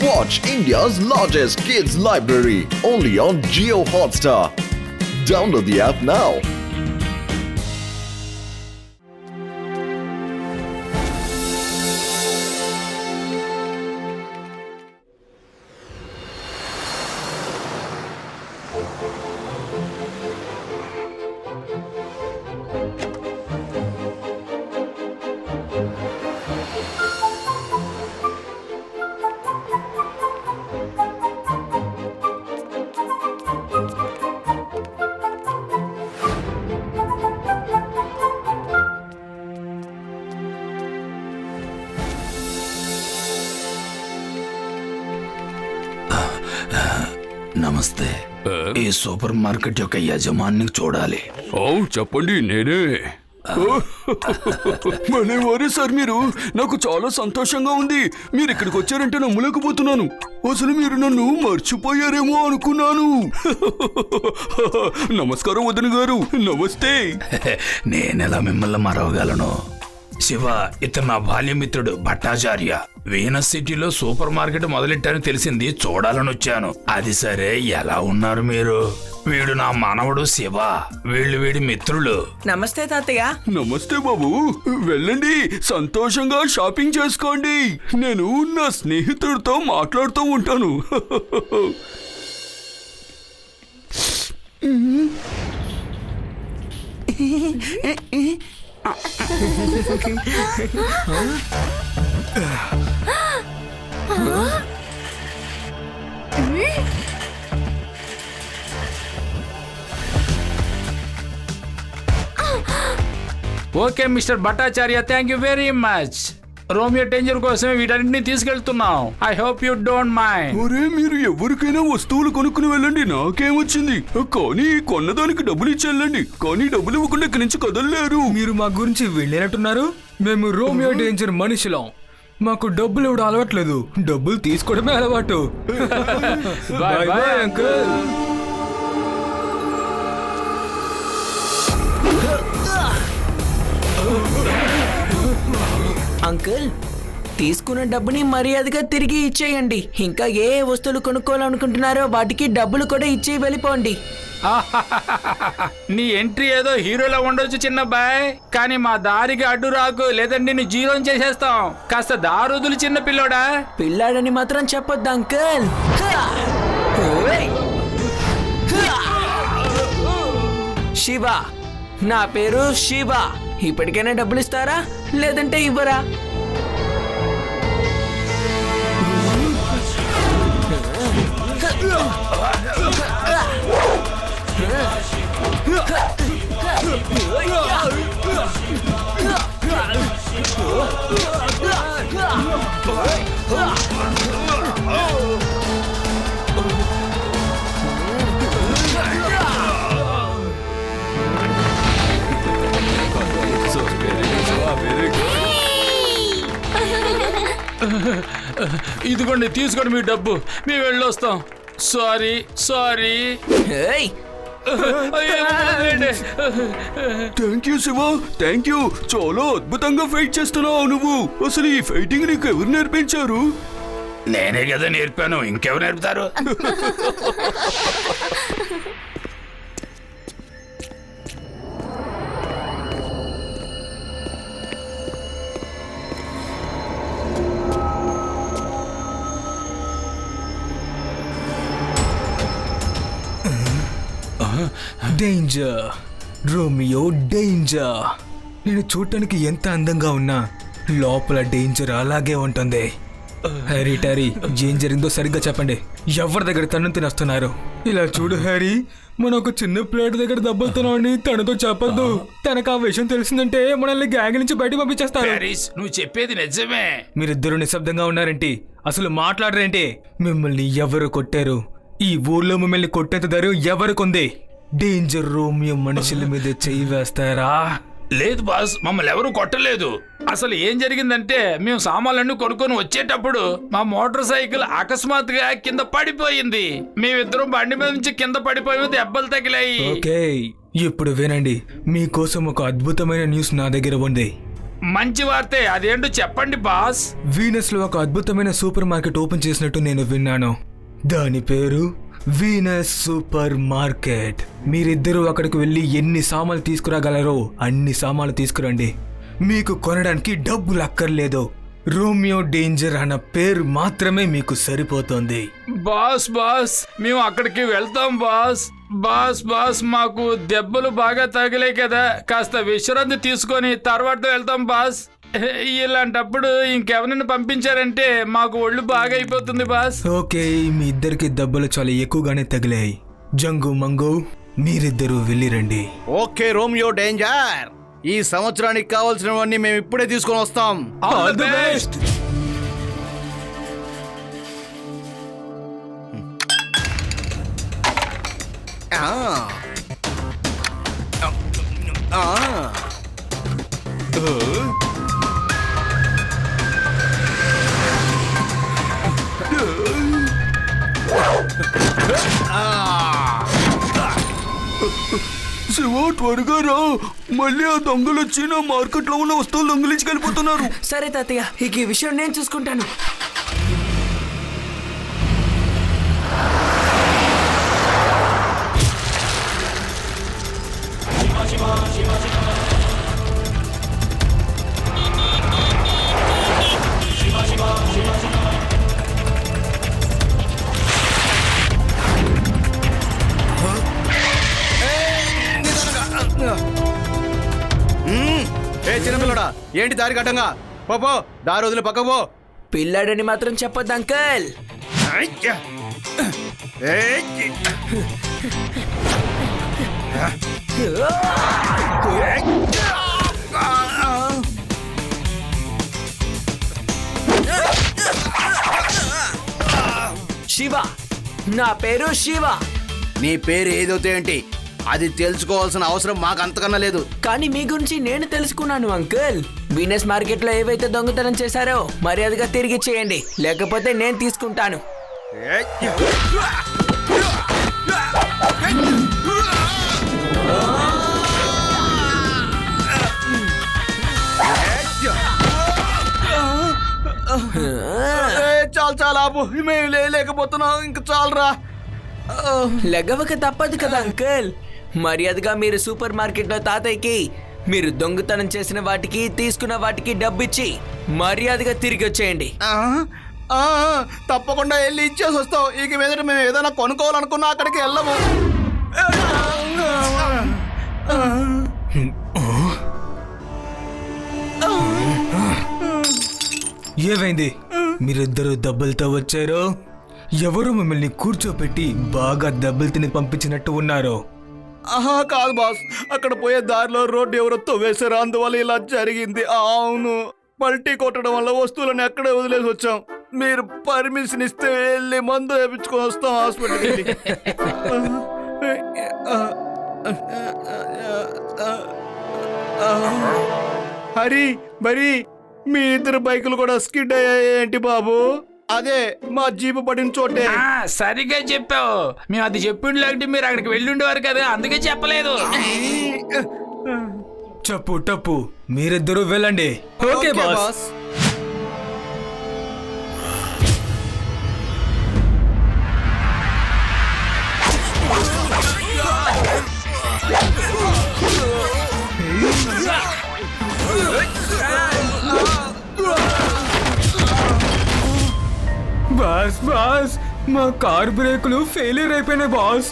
Watch India's largest kids library only on Jio Hotstar. Download the app now. నమస్తే. ఈ super market యొక్క యజమాని చూడాలి. చెప్పండి, నేనే. మరేవారే సార్ మీరు? నాకు చాలా సంతోషంగా ఉంది. మీరు ఇక్కడికి వచ్చారంటే నమ్మలేకపోతున్నాను. అసలు మీరు నన్ను మర్చిపోయారేమో అనుకున్నాను. నమస్కారం వదిన గారు. నమస్తే. నేనెలా మిమ్మల్ని మరవగలను? శివ, ఇతను నా బాల్యమిత్రుడు భట్టాచార్య. వీనస్ సిటీలో సూపర్ మార్కెట్ మొదలెట్టారని తెలిసింది, చూడాలని వచ్చాను. అది సరే, ఎలా ఉన్నారు మీరు? వీడు నా మనవడు శివ, వీళ్ళు వీడి మిత్రులు. నమస్తే తాతయ్య. నమస్తే బాబు. వెళ్ళండి, సంతోషంగా షాపింగ్ చేసుకోండి. నేను నా స్నేహితుడితో మాట్లాడుతూ ఉంటాను. Okay mister Bhattacharya, thank you very much. Romeo danger కోసమే వీటన్నింటినీ తీసుకెళ్తున్నాం. I hope you don't mind. ఒరే, మీరు ఎవరికైనా వస్తువులు కొనుక్కుని వెళ్ళండి, నాకేమొచ్చింది. కానీ కొన్నదానికి డబ్బులు ఇచ్చి వెళ్ళండి. కానీ డబ్బులు ఇవ్వకుండా ఇక్కడి నుంచి కదలలేరు. మీరు మా గురించి వెళ్ళినట్టున్నారు. మేము రోమియో డేంజర్ మనుషులం. మాకు డబ్బులు ఇవ్వడం అలవాట్లేదు, డబ్బులు తీసుకోవడమే అలవాటు. Bye bye uncle. అంకుల్, తీసుకున్న డబ్బుని మర్యాదగా తిరిగి ఇచ్చేయండి. ఇంకా ఏ వస్తువులు కొనుక్కోవాలనుకుంటున్నారో వాటికి డబ్బులు కూడా ఇచ్చి వెళ్ళిపోండి. నీ ఎంట్రీ ఏదో హీరోలో ఉండొచ్చు చిన్న బాయ్, కానీ మా దారికి అడ్డు రాకు, లేదంటే నీ జీరో చేసేస్తాం. కాస్త దారుదులు చిన్న పిల్లోడా. పిల్లాడని మాత్రం చెప్పొద్దు అంకుల్. శివ, నా పేరు శివ. ఇప్పటికైనా డబ్బులు ఇస్తారా లేదంటే ఇవ్వరా? ఇదిగోండి, తీసుకోండి మీ డబ్బు. మేము వెళ్ళొస్తాం. Sorry sorry. Thank you Shiva, thank you. చాలా అద్భుతంగా ఫైట్ చేస్తున్నావు నువ్వు. అసలు ఈ ఫైటింగ్ నీకు ఎవరు నేర్పించారు? నేనే కదా నేర్పాను, ఇంకెవరు నేర్పుతారు? Danger, Romeo danger. నేను చూడటానికి ఎంత అందంగా ఉన్నా లోపల డేంజర్ అలాగే ఉంటుంది. హ్యారీ, టారీ, ఏం జరిగిందో సరిగ్గా చెప్పండి. ఎవరి దగ్గర తన్ను తినేస్తున్నారు? ఇలా చూడు హ్యారీ, మనం ఒక చిన్న ప్లేట్ దగ్గర దెబ్బలుతున్నామని తనతో చెప్పొద్దు. తనకు ఆ విషయం తెలిసిందంటే మనల్ని గ్యాంగ్ నుంచి బయట పంపించేస్తారు. నువ్వు చెప్పేది నిజమే. మీరిద్దరు నిశ్శబ్దంగా ఉన్నారేంటి? అసలు మాట్లాడరేంటి? మిమ్మల్ని ఎవరు కొట్టారు? ఈ ఊర్లో మిమ్మల్ని కొట్టేంత ధైర్యం ఎవరికుంది? డేంజర్ రోమియో మనుషుల మీద చెయ్యి వేస్తారా? లేదు బాస్, మమ్మల్ని ఎవరు కొట్టలేదు. అసలు ఏం జరిగిందంటే, మేము సామాన్లన్నీ కొనుక్కొని వచ్చేటప్పుడు మా మోటార్ సైకిల్ అకస్మాత్తుగా కింద పడిపోయింది. మేమిద్దరం బండి మీద నుంచి కింద పడిపోయి దెబ్బలు తగిలాయి. ఓకే, ఇప్పుడు వినండి. మీకోసం ఒక అద్భుతమైన న్యూస్ నా దగ్గర ఉంది. మంచి వార్తే, అదేంటో చెప్పండి బాస్. వీనస్ లో ఒక అద్భుతమైన సూపర్ మార్కెట్ ఓపెన్ చేసినట్టు నేను విన్నాను. దాని పేరు వీనస్ సూపర్ మార్కెట్. మీరిద్దరూ అక్కడికి వెళ్ళి ఎన్ని సామాన్లు తీసుకురాగలరో అన్ని సామాన్లు తీసుకురండి. మీకు కొనడానికి డబ్బులు అక్కర్లేదు. రోమియో డేంజర్ అన్న పేరు మాత్రమే మీకు సరిపోతుంది. బాస్ మేము అక్కడికి వెళ్తాం బాస్. బాస్ మాకు దెబ్బలు బాగా తగిలే కదా, కాస్త విశ్రాంతి తీసుకొని తర్వాత వెళ్తాం బాస్. ఇలాంటప్పుడు ఇంకెవరిని పంపించారంటే మాకు ఒళ్ళు బాగా అయిపోతుంది బాస్. ఓకే, మీ ఇద్దరికి దెబ్బలు చాలా ఎక్కువగానే తగిలాయి. జంగు మంగు, మీరిద్దరూ వెళ్ళిరండి. ఓకే రోమియో డేంజర్, ఈ సంవత్సరానికి కావాల్సినవన్నీ మేము ఇప్పుడే తీసుకొని వస్తాం. All the best. శివ, త్వరగా రా. మళ్ళీ ఆ దొంగలు వచ్చి నా మార్కెట్ లో ఉన్న వస్తువులు దొంగిలించుకెళ్ళిపోతున్నారు. సరే తాతయ్య, ఇక ఈ విషయం నేను చూసుకుంటాను. ఏ చిన్నపిల్లడా, ఏంటి దారి కట్టంగా? పో, దారి వదిలి పక్కకు పో. పిల్లాడని మాత్రం చెప్పొద్దు అంకల్. శివ, నా పేరు శివ. నీ పేరు ఏదైతే ఏంటి, అది తెలుసుకోవాల్సిన అవసరం మాకు అంతకన్నా లేదు. కానీ మీ గురించి నేను తెలుసుకున్నాను అంకుల్. వీనస్ మార్కెట్ లో ఏవైతే దొంగతనం చేశారో మర్యాదగా తిరిగి చేయండి, లేకపోతే నేను తీసుకుంటాను. చాలు ఆపు, మేము లేకపోతున్నాం, ఇంక చాలరా. లెగవక తప్పదు కదా అంకుల్. మర్యాదగా మీరు సూపర్ మార్కెట్ లో తాతయ్యకి మీరు దొంగతనం చేసిన వాటికి తీసుకున్న వాటికి డబ్బిచ్చి మర్యాదగా తిరిగి వచ్చేయండి. తప్పకుండా వెళ్ళి ఇచ్చేసి వస్తాం. ఇక మీదట మేము ఏదైనా కొనుక్కోవాలనుకున్నా అక్కడికి వెళ్ళము. ఏమైంది? మీరిద్దరు దెబ్బలతో వచ్చారో? ఎవరు మిమ్మల్ని కూర్చోపెట్టి బాగా దెబ్బలు తిని పంపించినట్టు ఉన్నారు? కాదు బాస్, అక్కడ పోయే దారిలో రోడ్డు ఎవరో తవ్వేశారు, అందువల్ల ఇలా జరిగింది. అవును, పల్టీ కొట్టడం వల్ల వస్తువులను ఎక్కడే వదిలేసి వచ్చాం. మీరు పర్మిషన్ ఇస్తే వెళ్ళి మందు వేయించుకొని వస్తాం హాస్పిటల్కి. హరి మరి మీ ఇద్దరు బైకులు కూడా స్కిడ్ అయ్యాయి ఏంటి బాబు? అదే మా జీపు పడిన చోటే. సరిగ్గా చెప్పావు. మేము అది చెప్పిండు లేకపోతే మీరు అక్కడికి వెళ్ళి ఉండేవారు కదా, అందుకే చెప్పలేదు. చెప్పు టప్పు, మీరిద్దరూ వెళ్ళండి. Okay boss. బాస్ బాస్, మా కార్ బ్రేకులు ఫెయిలియర్ అయిపోయినాయి బాస్.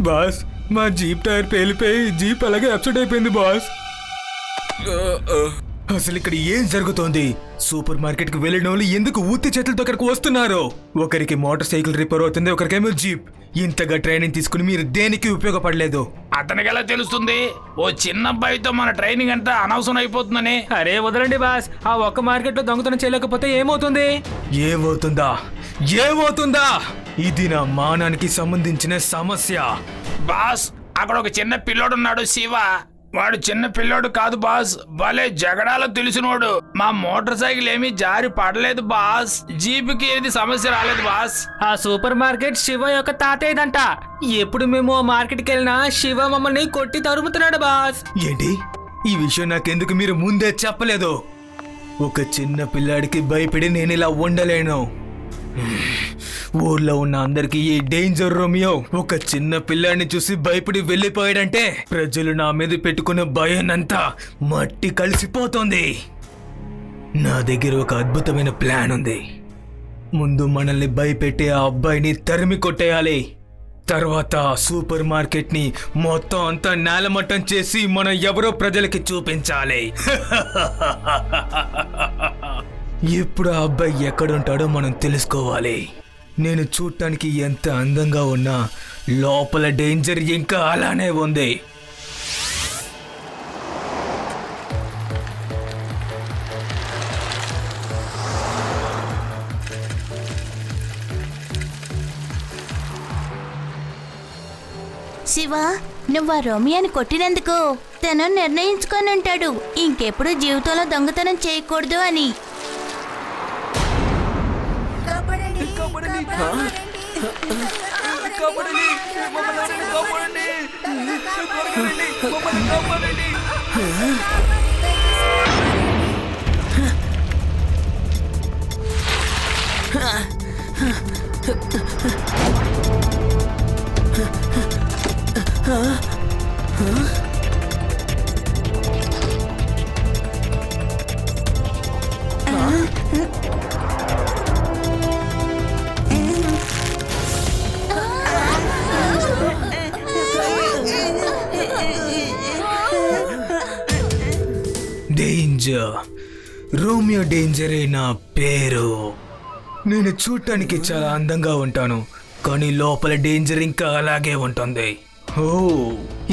బాస్, మా జీప్ టైర్ పేలిపోయి జీప్ అలాగే అప్సెట్ అయిపోయింది బాస్. అసలు ఇక్కడ ఏం జరుగుతోంది? సూపర్ మార్కెట్ కి వెళ్ళిన వాళ్ళు ఎందుకు ఊతి చేతులతో ఇక్కడికి వస్తున్నారు? ఒకరికి మోటార్ సైకిల్ రిపేర్ అవుతుంది, ఒకరికేమో జీప్. ఇంతగా ట్రైనింగ్ తీసుకుని మీరు దేనికి ఉపయోగపడలేదు. అతనికి ఎలా తెలుస్తుంది ఓ చిన్న అబ్బాయితో మన ట్రైనింగ్ అంతా అనవసరం అయిపోతుందని? అరే వదలండి బాస్, ఆ ఒక్క మార్కెట్ లో దొంగతనం చేయలేకపోతే ఏమవుతుంది? ఏమవుతుందా? ఇది నా మానానికి సంబంధించిన సమస్య. బాస్, అక్కడ ఒక చిన్న పిల్లోడున్నాడు శివ. వాడు చిన్న పిల్లోడు కాదు బాస్, భలే జగడాలో తెలిసినోడు. మా మోటార్ సైకిల్ ఏమీ జారి పడలేదు బాస్, జీపుకి ఏది సమస్య రాలేదు బాస్. ఆ సూపర్ మార్కెట్ శివ యొక్క తాతయ్యదంట. ఎప్పుడు మేము ఆ మార్కెట్కి వెళ్ళినా శివ మమ్మల్ని కొట్టి తరుముతున్నాడు బాస్. ఏంటి ఈ విషయం నాకెందుకు మీరు ముందే చెప్పలేదు? ఒక చిన్న పిల్లాడికి భయపడి నేను ఇలా ఉండలేను. ఊర్లో ఉన్న అందరికి ఈ డేంజర్ రోమియో ఒక చిన్న పిల్లాడిని చూసి భయపడి వెళ్ళిపోయాడంటే ప్రజలు నా మీద పెట్టుకున్న భయాన్నంతా మట్టి కలిసిపోతుంది. నా దగ్గర ఒక అద్భుతమైన ప్లాన్ ఉంది. ముందు మనల్ని భయపెట్టే ఆ అబ్బాయిని తరిమి కొట్టేయాలి. తర్వాత సూపర్ మార్కెట్ ని మొత్తం అంతా నేలమట్టం చేసి మనం ఎవరో ప్రజలకి చూపించాలి. ఇప్పుడు ఆ అబ్బాయి ఎక్కడుంటాడో మనం తెలుసుకోవాలి. నేను చూడటానికి ఎంత అందంగా ఉన్నా లోపల డేంజర్ ఇంకా అలానే ఉంది. శివ, నువ్వు ఆ రోమియోని కొట్టినందుకు తను నిర్ణయించుకొని ఉంటాడు ఇంకెప్పుడు జీవితంలో దొంగతనం చేయకూడదు అని. డేంజర్, రోమియో డేంజరే నా పేరు. నేను చూడటానికి చాలా అందంగా ఉంటాను, కానీ లోపల డేంజర్ ఇంకా అలాగే ఉంటుంది. ఓ,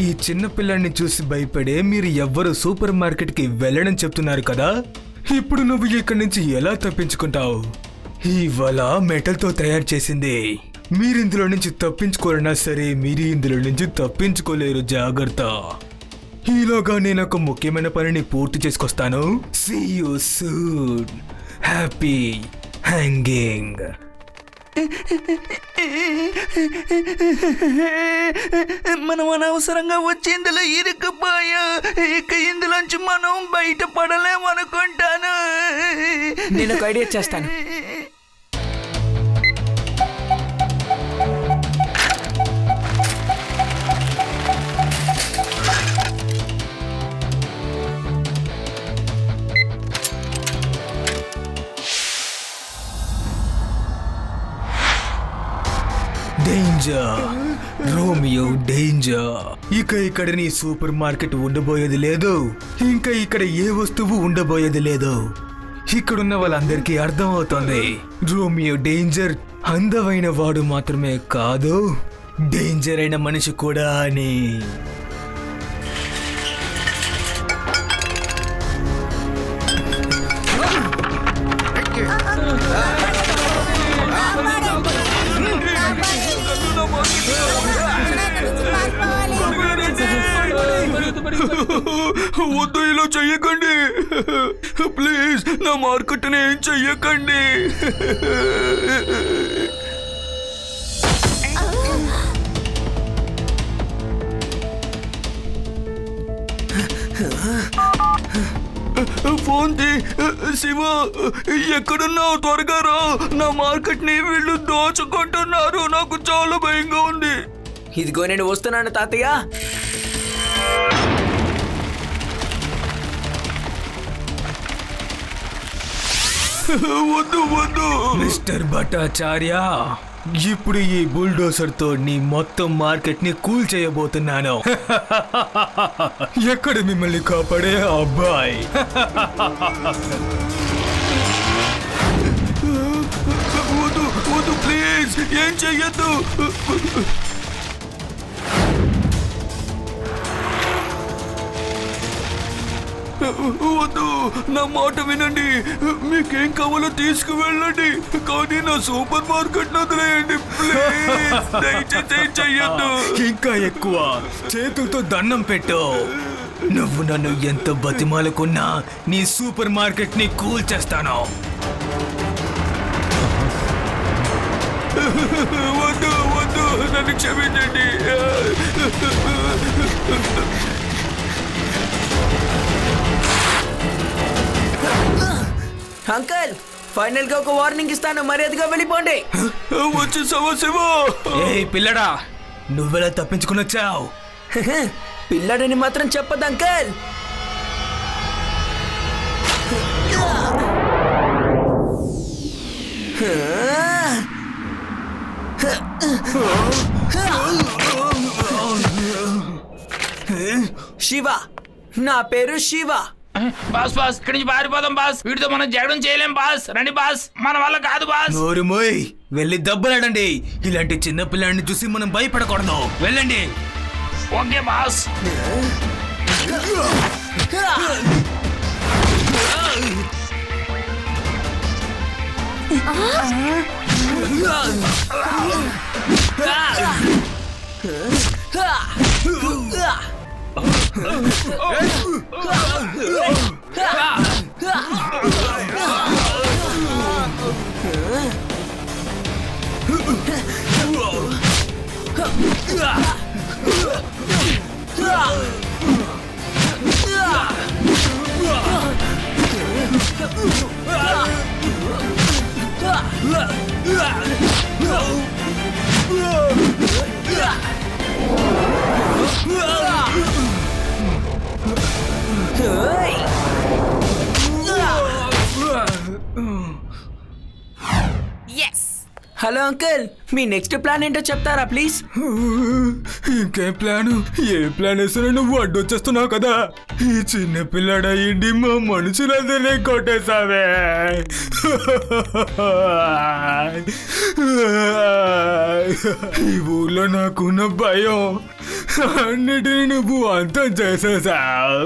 ఈ చిన్న పిల్లాన్ని చూసి భయపడే మీరు ఎవ్వరు సూపర్ మార్కెట్కి వెళ్ళడం చెప్తున్నారు కదా. ఇప్పుడు నువ్వు ఇక్కడి నుంచి ఎలా తప్పించుకుంటావు? ఈ వల మెటల్తో తయారు చేసింది. మీరు ఇందులో నుంచి తప్పించుకోరన్నా సరే, మీరు ఇందులో నుంచి తప్పించుకోలేరు. జాగ్రత్త. ఈలోగా నేను ఒక ముఖ్యమైన పనిని పూర్తి చేసుకొస్తాను. See you soon. Happy hanging. మనం అనవసరంగా వచ్చి ఇందులో ఇరుక్కుపోయా. ఇక ఇందులోంచి మనం బయటపడలేమనుకుంటాను. నేను ఒక ఐడియా చేస్తాను. Danger, Romeo danger. ఇక ఇక్కడ నీ సూపర్ మార్కెట్ ఉండబోయేది లేదు. ఇంకా ఇక్కడ ఏ వస్తువు ఉండబోయేది లేదు. ఇక్కడున్న వాళ్ళందరికీ అర్థమవుతుంది, రోమియో డేంజర్ అందమైన వాడు మాత్రమే కాదు, డేంజర్ అయిన మనిషి కూడా అని. వద్దు, ఇలా చెయ్యకండి ప్లీజ్. నా మార్కెట్ని ఏం చెయ్యకండి. ఫోన్ శివ, ఎక్కడున్నావు? త్వరగా రా. నా మార్కెట్ని వీళ్ళు దోచుకుంటున్నారు. నాకు చాలా భయంగా ఉంది. ఇదిగో నేను వస్తున్నాను తాతయ్య. వద్దు వద్దు. మిస్టర్ భట్టాచార్య, ఇప్పుడు ఈ బుల్డోసర్ తో నీ మొత్తం మార్కెట్ ని కూల్ చేయబోతున్నాను. ఎక్కడ మిమ్మల్ని కాపాడే అబ్బాయి? వద్దు వద్దు ప్లీజ్, ఏం చెయ్యొద్దు. వద్దు, నా మాట వినండి. మీకేం కావాలో తీసుకువెళ్ళండి, కానీ నా సూపర్ మార్కెట్ వదిలేయండి ప్లీజ్. దయచేసి చెయ్యొద్దు. ఇంకా ఎక్కువ చేతులతో దండం పెట్టు. నువ్వు నన్ను ఎంత బతిమాలకున్నా నీ సూపర్ మార్కెట్ ని కూల్ చేస్తాను. వద్దు వద్దు, నన్ను క్షమించండి. అంకుల్ ఫైనల్ గా ఒక వార్నింగ్ ఇస్తాను, మర్యాదగా వెళ్ళిపోండి. వచ్చేసావా శివ? ఏయ్ పిల్లడా, నువ్వెలా తప్పించుకుని వచ్చావు? పిల్లడని మాత్రం చెప్పదు అంకుల్. శివ, నా పేరు శివ. బాస్ బాస్ ఇక్కడి నుంచి పారిపోదాం బాస్. వీటితో మనం జగడం చేయలేం బాస్. రండి బాస్, మన వల్ల కాదు బాస్. నోరు మోయ్, వెళ్ళి దెబ్బలాడండి. ఇలాంటి చిన్న పిల్లాడిని చూసి మనం భయపడకూడదు. వెళ్ళండి. Okay boss. హలో అంకుల్, మీ నెక్స్ట్ ప్లాన్ ఏంటో చెప్తారా ప్లీజ్? ఇంకే ప్లాను? ఏ ప్లాన్ వేసినా నువ్వు అడ్డొచ్చేస్తున్నావు కదా. ఈ చిన్న పిల్లాడ ఇండి మా మనుషులందరినీ కొట్టేసావే. ఈ ఊర్లో నాకున్న భయం అన్నిటినీ నువ్వు అంతం చేసేసావు.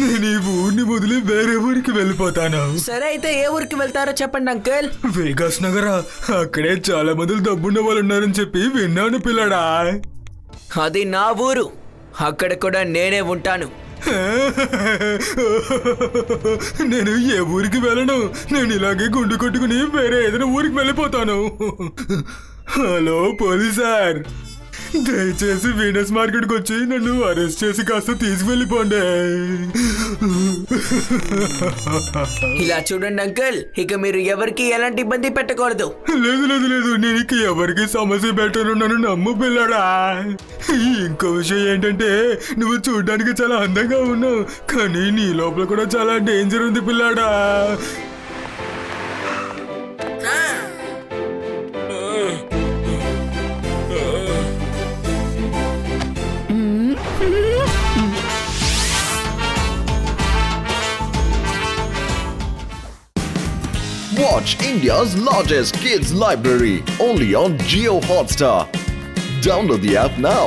నేను ఈ ఊరిని వదిలి వేరే ఊరికి వెళ్ళిపోతాను. సరే అయితే ఏ ఊరికి వెళ్తారో చెప్పండి అంకుల్. వేగాస్ నగరా, అక్కడే చాలా మంది డబ్బున్న వాళ్ళు ఉన్నారని చెప్పి విన్నాను పిల్లడా. అది నా ఊరు, అక్కడ కూడా నేనే ఉంటాను. నేను ఏ ఊరికి వెళ్ళను. నేను ఇలాగే గుండు కొట్టుకుని వేరే ఏదైనా ఊరికి వెళ్ళిపోతాను. హలో పోలీస్ సార్, దయచేసి వీనస్ మార్కెట్కి వచ్చి నన్ను అరెస్ట్ చేసి కాస్త తీసుకువెళ్ళిపోండి. ఇలా చూడండి అంకుల్, ఇక మీరు ఎవరికి ఎలాంటి ఇబ్బంది పెట్టకూడదు. లేదు లేదు లేదు, నేను ఇక ఎవరికి సమస్య పెట్టను. నన్ను నమ్ము పిల్లడా. ఇంకో విషయం ఏంటంటే, నువ్వు చూడడానికి చాలా అందంగా ఉన్నావు, కానీ నీ లోపల కూడా చాలా డేంజర్ ఉంది పిల్లాడా. Watch India's largest kids library only on Jio Hotstar. Download the app now.